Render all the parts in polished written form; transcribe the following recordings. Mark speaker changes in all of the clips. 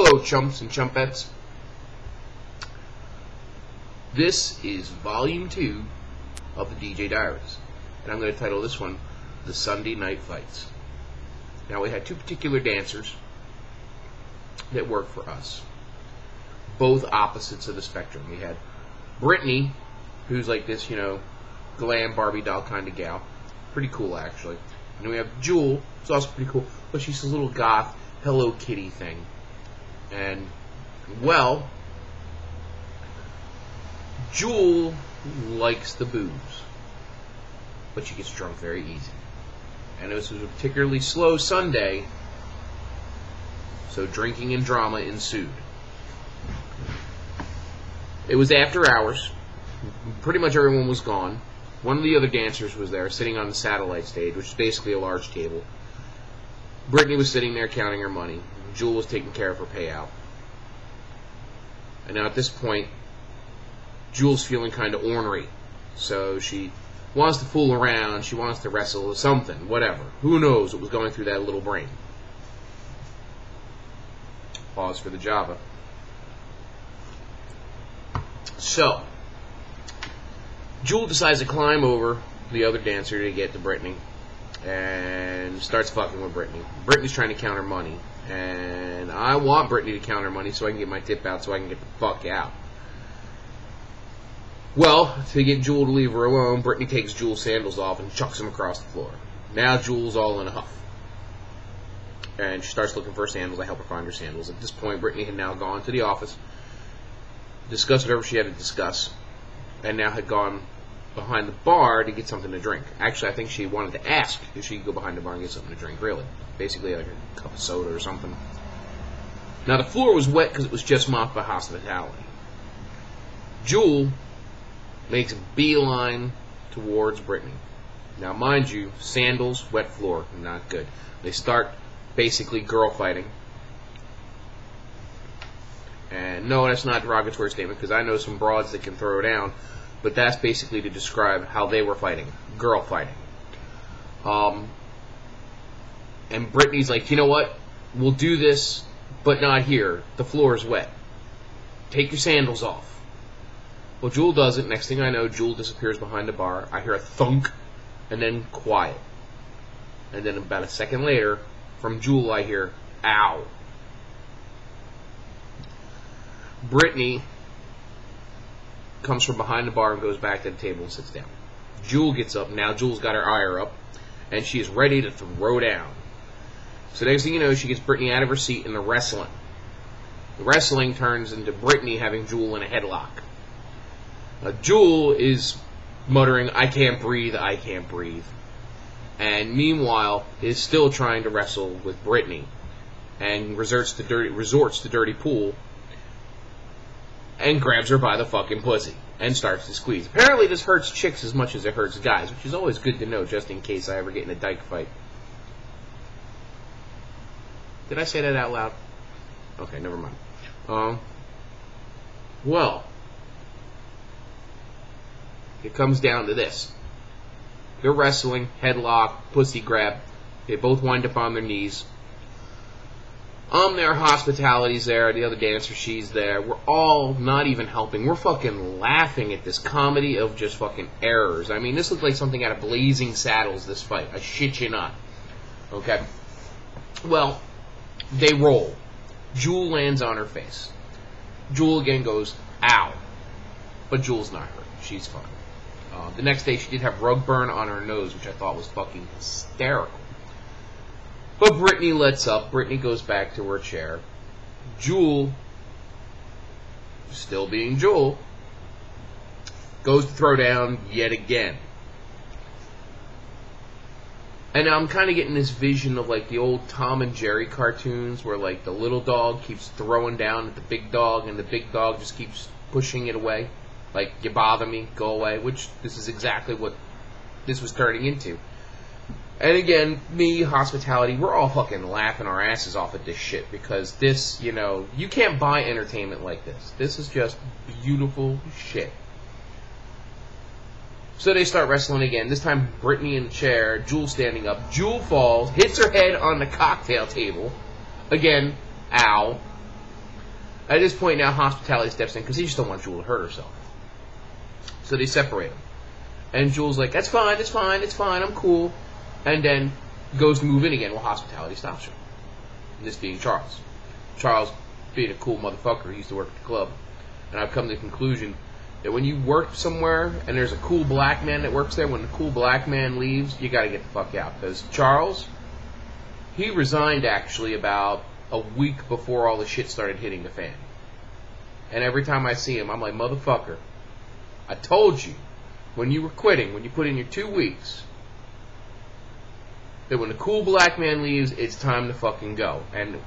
Speaker 1: Hello, chumps and chumpettes. This is Volume 2 of the DJ Diaries, and I'm going to title this one, The Sunday Night Fights. Now, we had two particular dancers that worked for us, both opposites of the spectrum. We had Brittany, who's like this, glam Barbie doll kind of gal. Pretty cool, actually. And then we have Jewel, who's also pretty cool, but she's a little goth Hello Kitty thing. And, well, Jewel likes the booze, but she gets drunk very easy. And this was a particularly slow Sunday, so drinking and drama ensued. It was after hours. Pretty much everyone was gone. One of the other dancers was there, sitting on the satellite stage, which is basically a large table. Brittany was sitting there counting her money. Jewel was taking care of her payout. And now at this point, Jewel's feeling kind of ornery. So she wants to fool around, she wants to wrestle or something, whatever. Who knows what was going through that little brain. Pause for the Java. So, Jewel decides to climb over the other dancer to get to Brittany and starts fucking with Brittany. Brittany's trying to count her money, and I want Brittany to count her money so I can get my tip out so I can get the fuck out. Well, to get Jewel to leave her alone, Brittany takes Jewel's sandals off and chucks them across the floor. Now Jewel's all in a huff, and she starts looking for her sandals. I help her find her sandals. At this point, Brittany had now gone to the office, discussed whatever she had to discuss, and now had gone behind the bar to get something to drink. Actually, I think she wanted to ask if she could go behind the bar and get something to drink, really. Basically, like a cup of soda or something. Now, the floor was wet because it was just mopped by hospitality. Jewel makes a beeline towards Brittany. Now, mind you, sandals, wet floor, not good. They start basically girl fighting. And no, that's not a derogatory statement, because I know some broads that can throw down, but that's basically to describe how they were fighting. Girl fighting. And Brittany's like, you know what? We'll do this, but not here. The floor is wet. Take your sandals off. Well, Jewel does it. Next thing I know, Jewel disappears behind the bar. I hear a thunk, and then quiet. And then about a second later, from Jewel I hear, ow. Brittany comes from behind the bar and goes back to the table and sits down. Jewel gets up. Now Jewel's got her ire up, and she is ready to throw down. So next thing you know, she gets Brittany out of her seat in the wrestling. The wrestling turns into Brittany having Jewel in a headlock. Jewel is muttering, I can't breathe, I can't breathe. And meanwhile, is still trying to wrestle with Brittany. And resorts to dirty pool. And grabs her by the fucking pussy. And starts to squeeze. Apparently this hurts chicks as much as it hurts guys. Which is always good to know, just in case I ever get in a dyke fight. Did I say that out loud? Okay, never mind. Well, it comes down to this. They're wrestling, headlock, pussy grab. They both wind up on their knees. Their hospitality's there, the other dancer, she's there. We're all not even helping. We're fucking laughing at this comedy of just fucking errors. I mean, this looked like something out of Blazing Saddles, this fight. I shit you not. Okay? Well, they roll. Jewel lands on her face. Jewel again goes, ow. But Jewel's not hurt. She's fine. The next day she did have rug burn on her nose, which I thought was fucking hysterical. But Brittany lets up. Brittany goes back to her chair. Jewel, still being Jewel, goes to throw down yet again. And I'm kind of getting this vision of like the old Tom and Jerry cartoons where like the little dog keeps throwing down at the big dog and the big dog just keeps pushing it away. Like, you bother me, go away. Which, this is exactly what this was turning into. And again, me, hospitality, we're all fucking laughing our asses off at this shit. Because this, you can't buy entertainment like this. This is just beautiful shit. So they start wrestling again. This time, Brittany in the chair, Jewel standing up. Jewel falls, hits her head on the cocktail table. Again, ow. At this point now, Hospitality steps in because he just don't want Jewel to hurt herself. So they separate them. And Jewel's like, that's fine, it's fine, it's fine, I'm cool. And then goes to move in again while Hospitality stops her. This being Charles. Charles, being a cool motherfucker, he used to work at the club. And I've come to the conclusion that when you work somewhere and there's a cool black man that works there, when the cool black man leaves, you gotta get the fuck out. Because Charles, he resigned actually about a week before all the shit started hitting the fan. And every time I see him, I'm like, motherfucker, I told you when you were quitting, when you put in your 2 weeks, that when the cool black man leaves, it's time to fucking go. And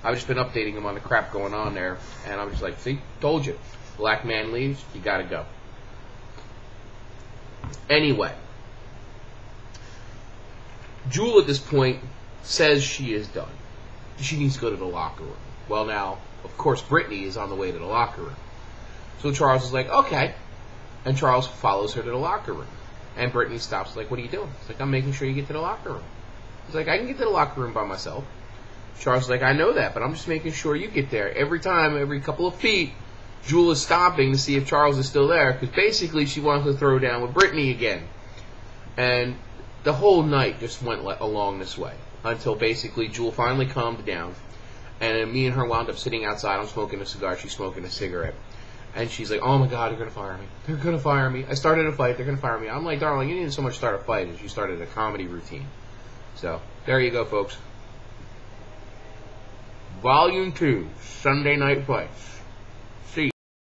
Speaker 1: I've just been updating him on the crap going on there, and I'm just like, see, told you. Black man leaves, you gotta go. Anyway, Jewel at this point says she is done. She needs to go to the locker room. Well, now, of course, Brittany is on the way to the locker room. So Charles is like, okay. And Charles follows her to the locker room. And Brittany stops, like, what are you doing? He's like, I'm making sure you get to the locker room. He's like, I can get to the locker room by myself. Charles is like, I know that, but I'm just making sure you get there. Every time, every couple of feet, Jewel is stopping to see if Charles is still there, because basically she wants to throw down with Brittany again. And the whole night just went along this way, until basically Jewel finally calmed down. And then me and her wound up sitting outside. I'm smoking a cigar, she's smoking a cigarette. And she's like, oh my God, they're going to fire me. They're going to fire me. I started a fight, they're going to fire me. I'm like, darling, you didn't so much start a fight as you started a comedy routine. So, there you go, folks. Volume 2, Sunday Night Fights.